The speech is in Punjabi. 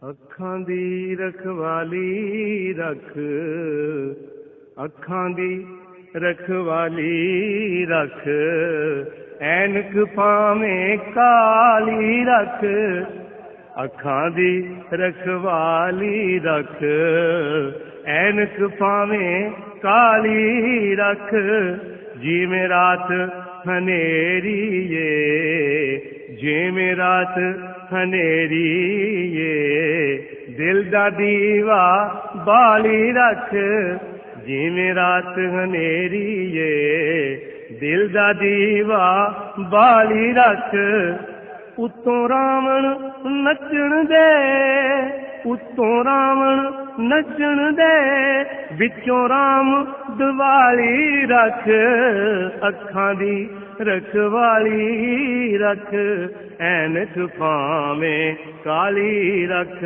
ਅੱਖਾਂ ਦੀ ਰਖਵਾਲੀ ਰੱਖ, ਅੱਖਾਂ ਦੀ ਰਖਵਾਲੀ ਰੱਖ, ਐਨਕ ਭਾਵੇਂ ਕਾਲੀ ਰੱਖ, ਅੱਖਾਂ ਦੀ ਰਖਵਾਲੀ ਰੱਖ, ਐਨਕ ਭਾਵੇਂ ਕਾਲੀ ਰੱਖ, ਜਿਵੇਂ ਰਾਤ ਹਨੇਰੀ ਏ, ਜਿਵੇਂ ਰਾਤ ਹਨੇਰੀ ਏ, ਦਿਲ ਦਾ ਦੀਵਾ ਬਾਲੀ ਰੱਖ, ਜਿਵੇਂ ਰਾਤ ਹਨੇਰੀ ਏ, ਦਿਲ ਦਾ ਦੀਵਾ ਬਾਲੀ ਰੱਖ, ਉੱਤੋਂ ਰਾਵਣ ਨੱਚਣ ਦੇ, ਉੱਤੋਂ ਰਾਵਣ ਨੱਚਣ ਦੇ, ਵਿੱਚੋਂ ਰਾਮ ਦਿਵਾਲੀ ਰੱਖ, ਅੱਖਾਂ ਦੀ ਰਖਵਾਲੀ ਰੱਖ, ਐਨਕ ਭਾਵੇਂ ਕਾਲੀ ਰੱਖ।